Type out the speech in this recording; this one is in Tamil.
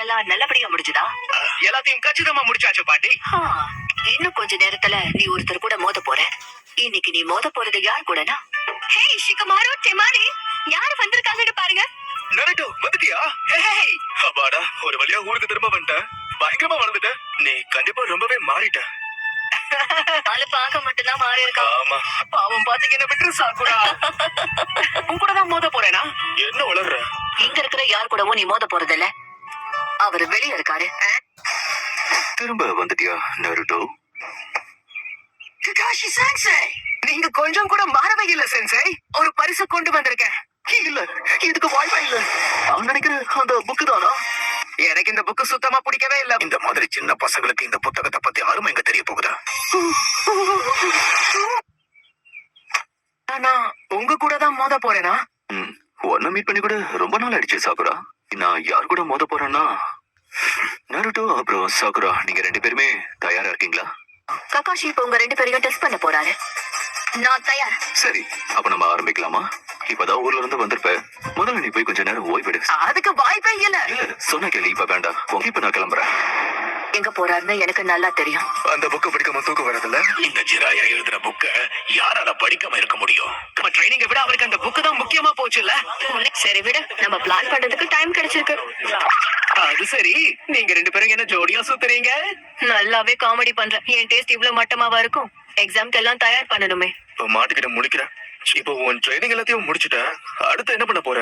எல்லாம் நல்லபடியா முடிஞ்சுதா? எல்லாத்தையும் கச்சிதமா முடிச்சாச்சு பாட்டி. இன்னும் கொஞ்ச நேரத்துல நீ ஒருத்தர் கூட மோத போற. இன்னைக்கு நீ மோத போறது யார் கூடனா? ஹே ஷிகமாரு டெமாரி, யார் வந்திருக்காங்கன்னு பாருங்க. நருட்டோ வந்துட்டியா? ஹே அப்பாடா, ஒரு வழியா ஊருக்கு திரும்ப வந்துட்டேன். பயங்கரமா வளர்ந்துட்ட. நீ கண்டிப்பா ரொம்பவே மாறிட்ட. ஆளு பார்க்க மட்டும்தான் மாறி இருக்கா. ஆமா, பாவம் பாத்தீங்க என்ன விட்டு சாக்குடா. உன் கூட தான் மோத போறேனா? என்ன வளர்ற? இங்க இருக்கிற யார் கூடவும் நீ மோத போறது இல்ல. அவர் வெளியே இருக்காரு. திரும்ப வந்துட்டியா நருட்டோ? ககாஷி சென்சை, நீங்க கொஞ்சம் கூட மாறவே இல்ல சென்சை. ஒரு பரிசு கொண்டு வந்திருக்கேன். இல்ல, இதுக்கு வாய்ப்பே இல்ல. நான் நினைக்கிறேன் அந்த புக்கு தானா? எனக்கு இந்த புக்கு சுத்தமா பிடிக்கவே இல்ல. இந்த மாதிரி சின்ன பசங்களுக்கு இந்த புத்தகத்தை பத்தி அருமை எங்க தெரிய போகுதா? நான் உங்க கூட தான் மோத போறேனா? ஒன்ன மீட் பண்ணி கூட ரொம்ப நாள் ஆயிடுச்சு சாகுரா. நான் யார் கூட மோத போறேன்னா நருட்டோ அப்புறம் சாகுரா, நீங்க 2 பேருமே தயாரா இருக்கீங்களா? ககாஷி இப்ப உங்க 2 பேரையும் டெஸ்ட் பண்ண போறாரு. நான் தயார். சரி, அப்ப நம்ம ஆரம்பிக்கலாமா? இப்பதான் ஊர்ல இருந்து வந்திருப்ப. முதல்ல நீ போய் கொஞ்ச நேரம் ஓய்வெடு. அதுக்கு வாய்ப்பே இல்ல. சொன்ன கேள்வி, இப்ப வேண்டாம். இப்ப நான் கிளம்புறேன். எங்க போறாருன்னு எனக்கு நல்லா தெரியும். அந்த புக்க படிக்காம தூக்கம் வரதில்ல. இந்த ஜிராயா எழுதுற புக்க யாரால படிக்காம இருக்க முடியும்? நம்ம ட்ரைனிங்கை விட அவருக்கு அந்த புக்கு தான் முக்கியமா போச்சு இல்ல? சரி விடு, நம்ம பிளான் பண்றதுக்கு டைம் கிடைச்சிருக்கு. அது சரி, நீங்க 2 பேரும் என்ன ஜோடியா சுத்துறீங்க? நல்லாவே காமெடி பண்றேன். என் டேஸ்ட் இவ்வளவு மட்டமாவா இருக்கும்? எக்ஸாம்க்கு எல்லாம் தயார் பண்ணணுமே. மாட்டுக்கிட்ட முடிக்கிறேன். இப்போ உன் ட்ரைனிங் எல்லாத்தையும் முடிச்சுட்ட. அடுத்து என்ன பண்ண போற?